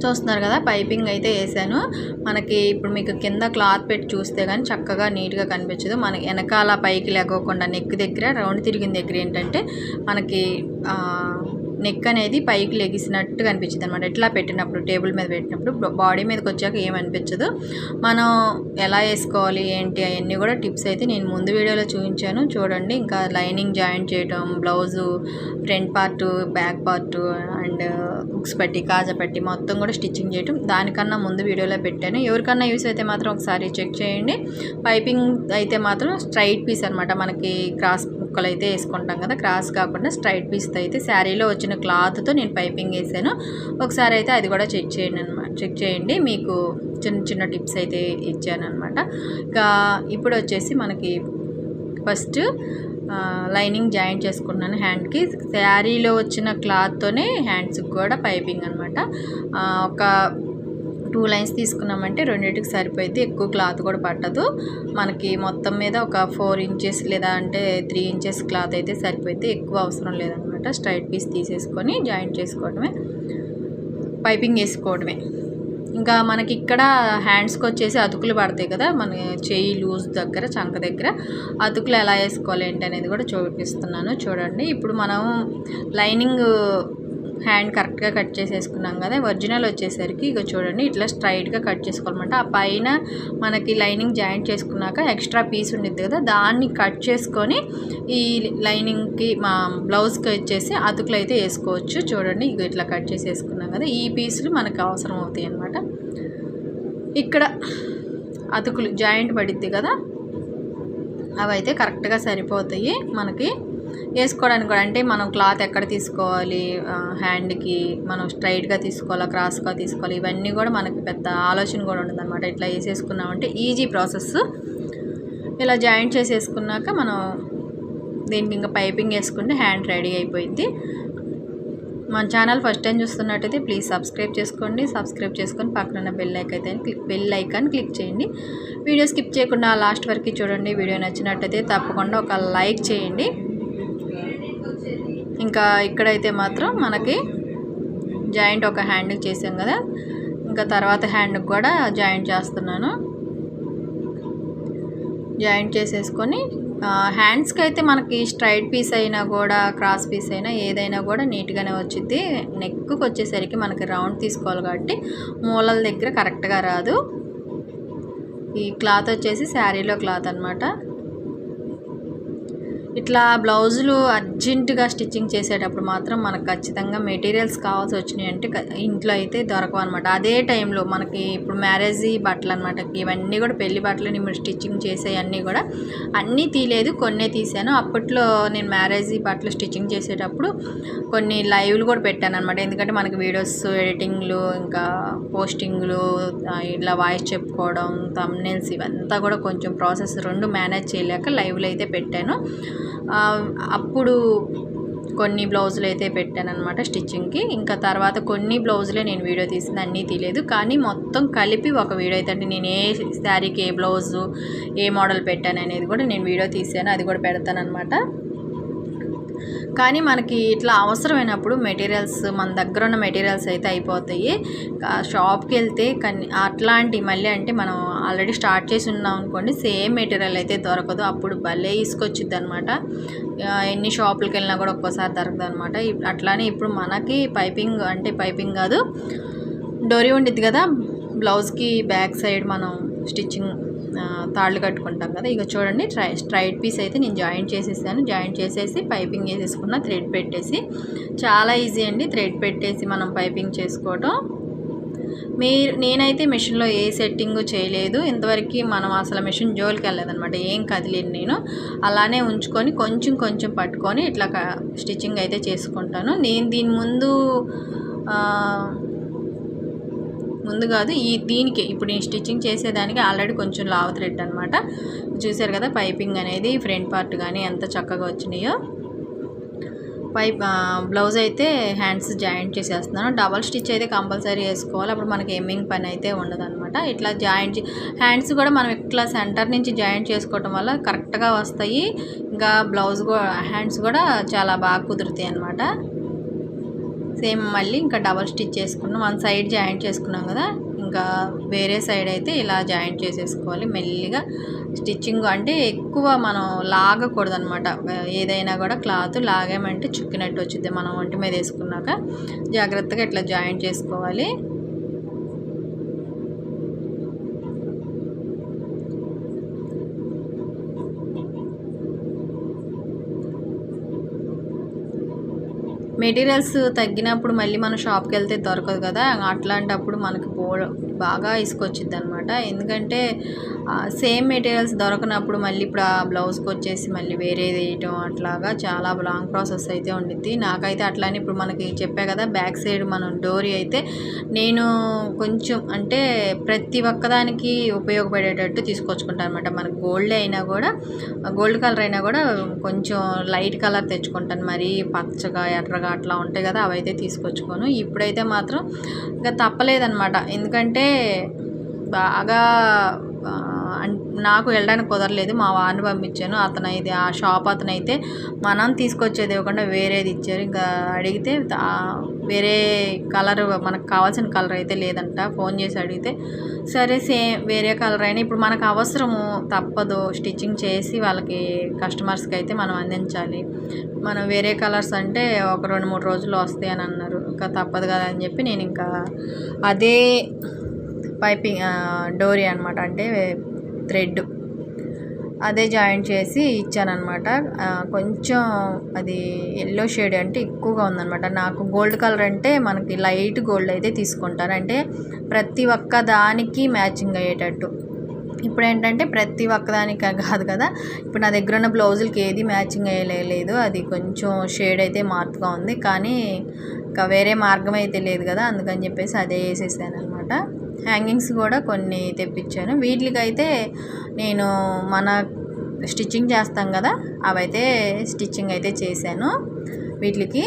చూస్తున్నారు కదా, పైపింగ్ అయితే వేసాను. మనకి ఇప్పుడు మీకు కింద క్లాత్ పెట్టి చూస్తే కానీ చక్కగా నీట్గా కనిపించదు. మనకి వెనకాల పైకి లేకోకుండా నెక్ దగ్గర రౌండ్ తిరిగిన దగ్గర ఏంటంటే మనకి నెక్ అనేది పైకి లెగిసినట్టు కనిపించింది అనమాట. ఇట్లా పెట్టినప్పుడు, టేబుల్ మీద పెట్టినప్పుడు బాడీ మీదకి వచ్చాక ఏమనిపించదు. మనం ఎలా వేసుకోవాలి ఏంటి అవన్నీ కూడా టిప్స్ అయితే నేను ముందు వీడియోలో చూపించాను, చూడండి. ఇంకా లైనింగ్ జాయింట్ చేయటం, blouse front part, back part and hooks పెట్టి, కాజా పెట్టి మొత్తం కూడా స్టిచ్చింగ్ చేయటం దానికన్నా ముందు వీడియోలో పెట్టాను. ఎవరికన్నా యూస్ అయితే మాత్రం ఒకసారి చెక్ చేయండి. పైపింగ్ అయితే మాత్రం స్ట్రైట్ పీస్ అనమాట. మనకి క్రాస్ ముక్కలు అయితే వేసుకుంటాం కదా, క్రాస్ కాకుండా స్ట్రైట్ పీస్తో అయితే శారీలో వచ్చిన క్లాత్తో నేను పైపింగ్ వేసాను. ఒకసారి అయితే అది కూడా చెక్ చేయండి. మీకు చిన్న చిన్న టిప్స్ అయితే ఇచ్చాను అనమాట. ఇంకా ఇప్పుడు వచ్చేసి మనకి ఫస్ట్ లైనింగ్ జాయింట్ చేసుకున్నాను హ్యాండ్కి. శారీలో వచ్చిన క్లాత్తోనే హ్యాండ్స్కి కూడా పైపింగ్ అనమాట. ఒక 2 లైన్స్ తీసుకున్నామంటే రెండింటికి సరిపోయింది. ఎక్కువ క్లాత్ కూడా పట్టదు మనకి. మొత్తం మీద ఒక 4 ఇంచెస్ లేదా అంటే 3 ఇంచెస్ క్లాత్ అయితే సరిపోయింది, ఎక్కువ అవసరం లేదనమాట. స్ట్రైట్ పీస్ తీసేసుకొని జాయింట్ చేసుకోవడమే, పైపింగ్ వేసుకోవడమే. ఇంకా మనకి ఇక్కడ హ్యాండ్స్కి వచ్చేసి అతుకులు పడతాయి కదా, మన చెయ్యి లూజ్ దగ్గర, చంక దగ్గర అతుకులు ఎలా వేసుకోవాలి ఏంటి అనేది కూడా చూపిస్తున్నాను, చూడండి. ఇప్పుడు మనం లైనింగ్ హ్యాండ్ కరెక్ట్గా కట్ చేసేసుకున్నాం కదా, ఒరిజినల్ వచ్చేసరికి ఇక చూడండి ఇట్లా స్ట్రైట్గా కట్ చేసుకోవాలన్నమాట. ఆ పైన మనకి లైనింగ్ జాయింట్ చేసుకున్నాక ఎక్స్ట్రా పీస్ ఉండిద్ది కదా, దాన్ని కట్ చేసుకొని ఈ లైనింగ్కి మా బ్లౌజ్కి వచ్చేసి అతుకులు అయితే వేసుకోవచ్చు. చూడండి ఇక ఇట్లా కట్ చేసి వేసుకున్నాం కదా, ఈ పీసులు మనకు అవసరం అవుతాయి అన్నమాట. ఇక్కడ అతుకులు జాయింట్ పడిద్ది కదా, అవైతే కరెక్ట్గా సరిపోతాయి మనకి వేసుకోవడానికి కూడా. అంటే మనం క్లాత్ ఎక్కడ తీసుకోవాలి, హ్యాండ్కి మనం స్ట్రైట్గా తీసుకోవాలా, క్రాస్గా తీసుకోవాలి, ఇవన్నీ కూడా మనకి పెద్ద ఆలోచన కూడా ఉండదు అనమాట. ఇట్లా వేసేసుకున్నామంటే ఈజీ ప్రాసెస్. ఇలా జాయింట్ చేసేసుకున్నాక మనం దీనికి ఇంకా పైపింగ్ వేసుకుంటే హ్యాండ్ రెడీ అయిపోయింది. మన ఛానల్ ఫస్ట్ టైం చూస్తున్నట్టయితే ప్లీజ్ సబ్స్క్రైబ్ చేసుకోండి. సబ్స్క్రైబ్ చేసుకొని పక్కన బెల్ ఐకాన్ క్లిక్ చేయండి. వీడియో స్కిప్ చేయకుండా లాస్ట్ వరకు చూడండి. వీడియో నచ్చినట్టయితే తప్పకుండా ఒక లైక్ చేయండి. ఇంకా ఇక్కడైతే మాత్రం మనకి జాయింట్ ఒక హ్యాండ్కి చేసాం కదా, ఇంకా తర్వాత హ్యాండ్కి కూడా జాయింట్ చేస్తున్నాను. జాయింట్ చేసేసుకొని హ్యాండ్స్కి అయితే మనకి స్ట్రైట్ పీస్ అయినా కూడా క్రాస్ పీస్ అయినా ఏదైనా కూడా నీట్గానే వచ్చింది. నెక్కి వచ్చేసరికి మనకి రౌండ్ తీసుకోవాలి కాబట్టి మూలల దగ్గర కరెక్ట్గా రాదు. ఈ క్లాత్ వచ్చేసి శారీలో క్లాత్ అనమాట. ఇట్లా బ్లౌజులు అర్జెంటుగా స్టిచ్చింగ్ చేసేటప్పుడు మాత్రం మనకు ఖచ్చితంగా మెటీరియల్స్ కావాల్సి వచ్చినాయి అంటే ఇంట్లో అయితే దొరకవు అనమాట. అదే టైంలో మనకి ఇప్పుడు మ్యారేజ్ బట్టలు అనమాట, ఇవన్నీ కూడా పెళ్లి బట్టలు నేను స్టిచ్చింగ్ చేసేవన్నీ కూడా అన్నీ తీయలేదు, కొన్నే తీసాను. అప్పట్లో నేను మ్యారేజ్ బట్టలు స్టిచ్చింగ్ చేసేటప్పుడు కొన్ని లైవ్లు కూడా పెట్టాను అనమాట. ఎందుకంటే మనకి వీడియోస్ ఎడిటింగ్లు, ఇంకా పోస్టింగ్లు, ఇలా వాయిస్ చెప్పుకోవడం, థంబ్నెయిల్స్ ఇవంతా కూడా కొంచెం ప్రాసెస్ రెండు మేనేజ్ చేయలేక లైవ్లు అయితే పెట్టాను. అప్పుడు కొన్ని బ్లౌజులు అయితే పెట్టాను అనమాట స్టిచ్చింగ్కి. ఇంకా తర్వాత కొన్ని బ్లౌజులే నేను వీడియో తీసింది, అన్నీ తీయలేదు. కానీ మొత్తం కలిపి ఒక వీడియో అయితే, అంటే నేను ఏ శారీకి ఏ బ్లౌజు ఏ మోడల్ పెట్టాను అనేది కూడా నేను వీడియో తీసాను, అది కూడా పెడతాను అనమాట. కానీ మనకి ఇట్లా అవసరమైనప్పుడు మెటీరియల్స్ మన దగ్గర ఉన్న మెటీరియల్స్ అయితే అయిపోతాయి. షాప్కి వెళ్తే అట్లాంటి మళ్ళీ అంటే మనం ఆల్రెడీ స్టార్ట్ చేసి ఉన్నాం అనుకోండి, సేమ్ మెటీరియల్ అయితే దొరకదు. అప్పుడు భలే తీసుకొచ్చిద్ది అనమాట. ఎన్ని షాపులకి వెళ్ళినా కూడా ఒక్కోసారి దొరకదు అనమాట. అట్లానే ఇప్పుడు మనకి పైపింగ్ అంటే పైపింగ్ కాదు, డోరీ ఉండిద్ది కదా బ్లౌజ్కి బ్యాక్ సైడ్ మనం స్టిచ్చింగ్ తాళ్ళు కట్టుకుంటాం కదా. ఇక చూడండి స్ట్రైట్ పీస్ అయితే నేను జాయింట్ చేసేసాను. జాయింట్ చేసేసి పైపింగ్ వేసేసుకున్న, థ్రెడ్ పెట్టేసి. చాలా ఈజీ అండి థ్రెడ్ పెట్టేసి మనం పైపింగ్ చేసుకోవటం. నేనైతే మిషన్లో ఏ సెట్టింగ్ చేయలేదు ఇంతవరకు. మనం అసలు మిషన్ జోలికి వెళ్ళలేదనమాట, ఏం కదిలేను నేను. అలానే ఉంచుకొని కొంచెం కొంచెం పట్టుకొని ఇట్లా స్టిచ్చింగ్ అయితే చేసుకుంటాను. నేను దీని ముందు కాదు, దీనికి ఇప్పుడు నేను స్టిచ్చింగ్ చేసేదానికి ఆల్రెడీ కొంచెం లావు థ్రెడ్ అనమాట. చూసారు కదా పైపింగ్ అనేది ఫ్రంట్ పార్ట్ కానీ ఎంత చక్కగా వచ్చినాయో. బ్లౌజ్ అయితే హ్యాండ్స్ జాయింట్ చేసేస్తున్నాను. డబల్ స్టిచ్ అయితే కంపల్సరీ వేసుకోవాలి, అప్పుడు మనకి ఎమ్మింగ్ పని అయితే ఉండదు అనమాట. ఇట్లా జాయింట్ హ్యాండ్స్ కూడా మనం ఇట్లా సెంటర్ నుంచి జాయింట్ చేసుకోవటం వల్ల కరెక్ట్గా వస్తాయి. ఇంకా బ్లౌజ్ హ్యాండ్స్ కూడా చాలా బాగా కుదురుతాయి అనమాట. సేమ్ మళ్ళీ ఇంకా డబల్ స్టిచ్ చేసుకున్నాం. వన్ సైడ్ జాయింట్ చేసుకున్నాం కదా, ఇంకా వేరే సైడ్ అయితే ఇలా జాయింట్ చేసేసుకోవాలి మెల్లిగా. స్టిచ్చింగ్ అంటే ఎక్కువ మనం లాగకూడదు అనమాట. ఏదైనా కూడా క్లాత్ లాగామంటే చుక్కినట్టు వచ్చింది. మనం ఒంటి మీద వేసుకున్నాక జాగ్రత్తగా ఇట్లా జాయింట్ చేసుకోవాలి. మెటీరియల్స్ తగ్గినప్పుడు మళ్ళీ మనం షాప్కి వెళ్తే దొరకదు కదా, అట్లాంటప్పుడు మనకి బాగా ఇసుకొచ్చిద్ది అనమాట. ఎందుకంటే సేమ్ మెటీరియల్స్ దొరకనప్పుడు మళ్ళీ ఇప్పుడు ఆ బ్లౌజ్కి వచ్చేసి మళ్ళీ వేరేది వేయటం అట్లాగా చాలా లాంగ్ ప్రాసెస్ అయితే ఉండిద్ది. నాకైతే అట్లానే ఇప్పుడు మనకి చెప్పా కదా, బ్యాక్ సైడ్ మనం డోరీ అయితే నేను కొంచెం అంటే ప్రతి ఒక్కదానికి ఉపయోగపడేటట్టు తీసుకొచ్చుకుంటాను అనమాట. మనకు గోల్డ్ అయినా కూడా, గోల్డ్ కలర్ అయినా కూడా కొంచెం లైట్ కలర్ తెచ్చుకుంటాను. మరీ పచ్చగా ఎర్రగా అట్లా ఉంటాయి కదా, అవైతే తీసుకొచ్చుకోను. ఇప్పుడైతే మాత్రం ఇంకా తప్పలేదన్నమాట. ఎందుకంటే బాగా నాకు వెళ్ళడానికి కుదరలేదు. మా వారిని పంపించాను. అతనైతే ఆ షాప్ అతనైతే మనం తీసుకొచ్చేది ఇవ్వకుండా వేరేది ఇచ్చారు. ఇంకా అడిగితే వేరే కలర్ మనకు కావాల్సిన కలర్ అయితే లేదంట. ఫోన్ చేసి అడిగితే సరే సేమ్ వేరే కలర్ అయినా ఇప్పుడు మనకు అవసరము, తప్పదు, స్టిచ్చింగ్ చేసి వాళ్ళకి కస్టమర్స్కి అయితే మనం అందించాలి. మనం వేరే కలర్స్ అంటే ఒక 2-3 రోజుల్లో వస్తాయి అని అన్నారు. ఇంకా తప్పదు కదా అని చెప్పి నేను ఇంకా అదే పైపింగ్ డోరీ అనమాట, అంటే థ్రెడ్ అదే జాయింట్ చేసి ఇచ్చానమాట. కొంచెం అది ఎల్లో షేడ్ అంటే ఎక్కువగా ఉందన్నమాట. నాకు గోల్డ్ కలర్ అంటే మనకి లైట్ గోల్డ్ అయితే తీసుకుంటాను, అంటే ప్రతి ఒక్క దానికి మ్యాచింగ్ అయ్యేటట్టు. ఇప్పుడు ఏంటంటే ప్రతి ఒక్కదానికి కాదు కదా, ఇప్పుడు నా దగ్గర ఉన్న బ్లౌజులకి ఏది మ్యాచింగ్ అయ్యలేదు. అది కొంచెం షేడ్ అయితే మార్పుగా ఉంది, కానీ ఇంకా వేరే మార్గం అయితే లేదు కదా, అందుకని చెప్పేసి అదే వేసేసాను అనమాట. హ్యాంగింగ్స్ కూడా కొన్ని తెప్పించాను. వీటికైతే నేను మన స్టిచ్చింగ్ చేస్తాం కదా, అవైతే స్టిచ్చింగ్ అయితే చేశాను. వీటికి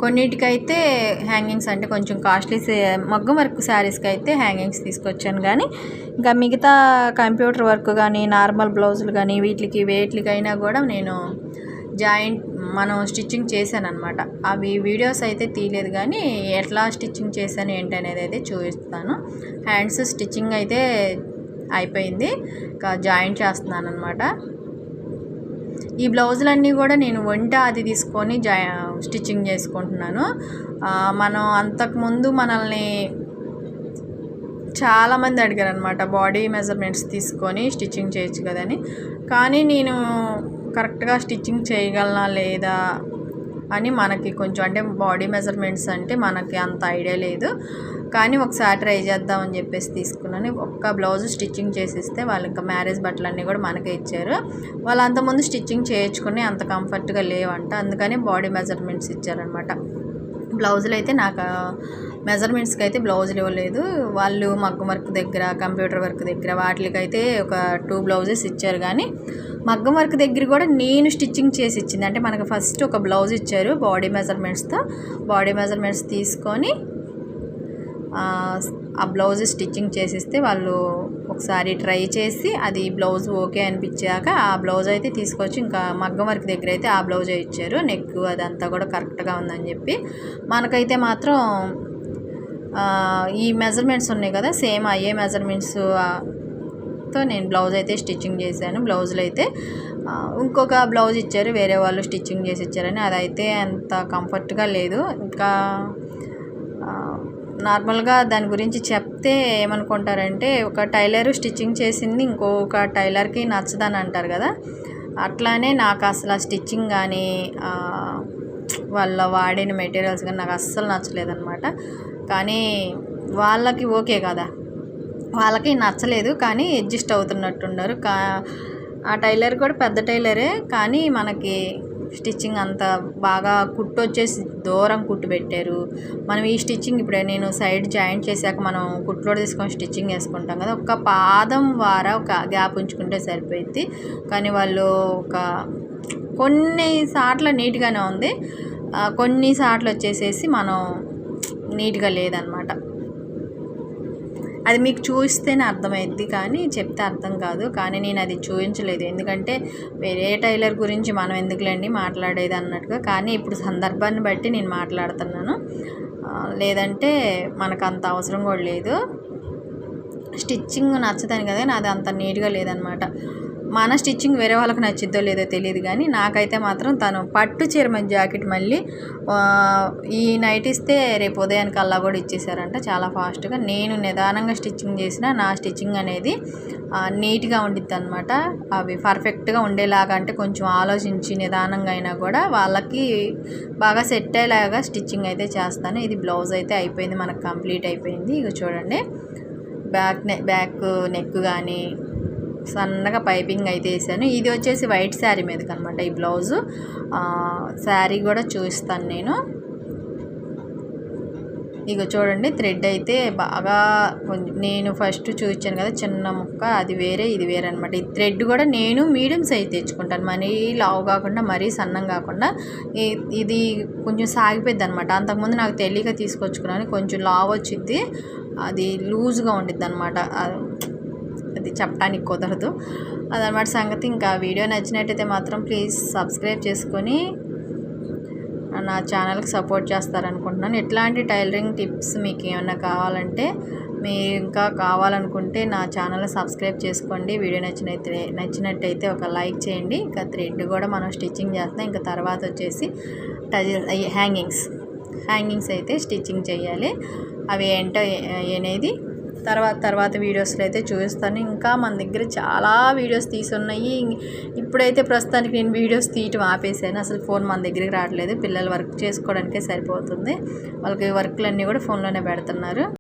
కొన్నిటికైతే హ్యాంగింగ్స్ అంటే కొంచెం కాస్ట్లీ మగ్గం వర్క్ శారీస్కి అయితే హ్యాంగింగ్స్ తీసుకొచ్చాను. కానీ ఇంకా మిగతా కంప్యూటర్ వర్క్ కానీ నార్మల్ బ్లౌజులు కానీ వేటికైనా కూడా నేను జాయింట్ మనం స్టిచ్చింగ్ చేశాను అనమాట. అవి వీడియోస్ అయితే తీయలేదు, కానీ ఎట్లా స్టిచ్చింగ్ చేశాను ఏంటి అనేది అయితే చూపిస్తాను. హ్యాండ్స్ స్టిచ్చింగ్ అయితే అయిపోయింది, ఇంకా జాయింట్ చేస్తున్నాను అనమాట. ఈ బ్లౌజులన్నీ కూడా నేను వంట అది తీసుకొని స్టిచ్చింగ్ చేసుకుంటున్నాను. మనం అంతకుముందు మనల్ని చాలామంది అడిగారు అనమాట, బాడీ మెజర్మెంట్స్ తీసుకొని స్టిచ్చింగ్ చేయొచ్చు కదని. కానీ నేను కరెక్ట్గా స్టిచ్చింగ్ చేయగలనా లేదా అని మనకి కొంచెం అంటే బాడీ మెజర్మెంట్స్ అంటే మనకి అంత ఐడియా లేదు. కానీ ఒకసారి ట్రై చేద్దామని చెప్పేసి తీసుకున్నాను. ఒక్క బ్లౌజ్ స్టిచ్చింగ్ చేసిస్తే వాళ్ళు ఇంకా మ్యారేజ్ బట్టలన్నీ కూడా మనకే ఇచ్చారు. వాళ్ళు అంతకుముందు స్టిచ్చింగ్ చేయించుకుని అంత కంఫర్ట్గా లేవంట, అందుకని బాడీ మెజర్మెంట్స్ ఇచ్చారనమాట. బ్లౌజులు అయితే నాకు మెజర్మెంట్స్కి అయితే బ్లౌజులు ఇవ్వలేదు. వాళ్ళు మగ్గం వర్క్ దగ్గర, కంప్యూటర్ వర్క్ దగ్గర వాటికైతే ఒక 2 బ్లౌజెస్ ఇచ్చారు. కానీ మగ్గం వర్క్ దగ్గర కూడా నేను స్టిచ్చింగ్ చేసి ఇచ్చింది. అంటే మనకు ఫస్ట్ ఒక బ్లౌజ్ ఇచ్చారు బాడీ మెజర్మెంట్స్తో. బాడీ మెజర్మెంట్స్ తీసుకొని ఆ బ్లౌజ్ స్టిచ్చింగ్ చేసిస్తే వాళ్ళు ఒకసారి ట్రై చేసి అది బ్లౌజ్ ఓకే అనిపించాక ఆ బ్లౌజ్ అయితే తీసుకొచ్చి ఇంకా మగ్గం వర్క్ దగ్గర అయితే ఆ బ్లౌజే ఇచ్చారు. నెక్ అదంతా కూడా కరెక్ట్గా ఉందని చెప్పి. మనకైతే మాత్రం ఈ మెజర్మెంట్స్ ఉన్నాయి కదా, సేమ్ అయ్యే మెజర్మెంట్స్తో నేను బ్లౌజ్ అయితే స్టిచ్చింగ్ చేశాను. బ్లౌజులు అయితే ఇంకొక బ్లౌజ్ ఇచ్చారు, వేరే వాళ్ళు స్టిచ్చింగ్ చేసి ఇచ్చారని. అదైతే అంత కంఫర్ట్గా లేదు. ఇంకా నార్మల్గా దాని గురించి చెప్తే ఏమనుకుంటారంటే, ఒక టైలరు స్టిచ్చింగ్ చేసింది ఇంకొక టైలర్కి నచ్చదని అంటారు కదా, అట్లానే నాకు అసలు ఆ స్టిచ్చింగ్ కానీ వాళ్ళ వాడిన మెటీరియల్స్ కానీ నాకు అస్సలు నచ్చలేదన్నమాట. కానీ వాళ్ళకి ఓకే కదా, వాళ్ళకి నచ్చలేదు, కానీ అడ్జస్ట్ అవుతున్నట్టున్నారు. ఆ టైలర్ కూడా పెద్ద టైలరే, కానీ మనకి స్టిచ్చింగ్ అంత బాగా కుట్టు వచ్చేసి దూరం కుట్టు పెట్టారు. మనం ఈ స్టిచ్చింగ్ ఇప్పుడు నేను సైడ్ జాయింట్ చేశాక మనం కుట్లో తీసుకొని స్టిచ్చింగ్ వేసుకుంటాం కదా, ఒక పాదం ఒక గ్యాప్ ఉంచుకుంటే సరిపోయింది. కానీ వాళ్ళు కొన్ని సార్లు నీట్గానే ఉంది, కొన్ని సార్లు వచ్చేసేసి మనం నీట్గా లేదనమాట. అది మీకు చూస్తేనే అర్థమైద్ది, కానీ చెప్తే అర్థం కాదు. కానీ నేను అది చూపించలేదు, ఎందుకంటే వేరే టైలర్ గురించి మనం ఎందుకులేండి మాట్లాడేది అన్నట్టుగా. కానీ ఇప్పుడు సందర్భాన్ని బట్టి నేను మాట్లాడుతున్నాను, లేదంటే మనకు అంత అవసరం కూడా లేదు. స్టిచ్చింగ్ నచ్చదని కదా, నాది అంత నీట్గా లేదనమాట. మన స్టిచ్చింగ్ వేరే వాళ్ళకి నచ్చిద్దో లేదో తెలియదు, కానీ నాకైతే మాత్రం తను పట్టు చీర మంచి జాకెట్ మళ్ళీ ఈ నైట్ ఇస్తే రేపు ఉదయానికి అలా కూడా ఇచ్చేసారంట, చాలా ఫాస్ట్గా. నేను నిదానంగా స్టిచ్చింగ్ చేసిన నా స్టిచ్చింగ్ అనేది నీట్గా ఉండిద్ది అనమాట. అవి పర్ఫెక్ట్గా ఉండేలాగా, అంటే కొంచెం ఆలోచించి నిదానంగా అయినా కూడా వాళ్ళకి బాగా సెట్ అయ్యేలాగా స్టిచ్చింగ్ అయితే చేస్తాను. ఇది బ్లౌజ్ అయితే అయిపోయింది, మనకు కంప్లీట్ అయిపోయింది. ఇక చూడండి, బ్యాక్ నెక్ కానీ సన్నగా పైపింగ్ అయితే వేసాను. ఇది వచ్చేసి వైట్ శారీ మీదకి అనమాట ఈ బ్లౌజు. శారీ కూడా చూపిస్తాను నేను. ఇక చూడండి, థ్రెడ్ అయితే బాగా నేను ఫస్ట్ చూపించాను కదా చిన్న ముక్క, అది వేరే ఇది వేరే అనమాట. ఈ థ్రెడ్ కూడా నేను మీడియం సైజ్ తెచ్చుకుంటాను, మరీ లావు కాకుండా మరీ సన్నం కాకుండా. ఇది కొంచెం సాగిపోద్ది అనమాట. అంతకుముందు నాకు తెలియక తీసుకొచ్చుకున్నాను, కొంచెం లావు వచ్చిద్ది, అది లూజ్గా ఉండిద్ది అనమాట. అది చెప్పడానికి కుదరదు అదనమాట సంగతి. ఇంకా వీడియో నచ్చినట్టయితే మాత్రం ప్లీజ్ సబ్స్క్రైబ్ చేసుకొని నా ఛానల్కి సపోర్ట్ చేస్తారనుకుంటున్నాను. ఎట్లాంటి టైలరింగ్ టిప్స్ మీకు ఏమైనా కావాలంటే, మీరు ఇంకా కావాలనుకుంటే నా ఛానల్ని సబ్స్క్రైబ్ చేసుకోండి. వీడియో నచ్చినట్టయితే ఒక లైక్ చేయండి. ఇంకా థ్రెడ్ కూడా మనం స్టిచ్చింగ్ చేస్తాం. ఇంకా తర్వాత వచ్చేసి హ్యాంగింగ్స్ అయితే స్టిచ్చింగ్ చేయాలి. అవి ఏంటో అనేది తర్వాత వీడియోస్లో అయితే చూపిస్తాను. ఇంకా మన దగ్గర చాలా వీడియోస్ తీసున్నాయి. ఇప్పుడైతే ప్రస్తుతానికి నేను వీడియోస్ తీయటం ఆపేసాను, అసలు ఫోన్ మన దగ్గరికి రావట్లేదు. పిల్లలు వర్క్ చేసుకోవడానికే సరిపోతుంది, వాళ్ళకి వర్క్లన్నీ కూడా ఫోన్లోనే పెడుతున్నారు.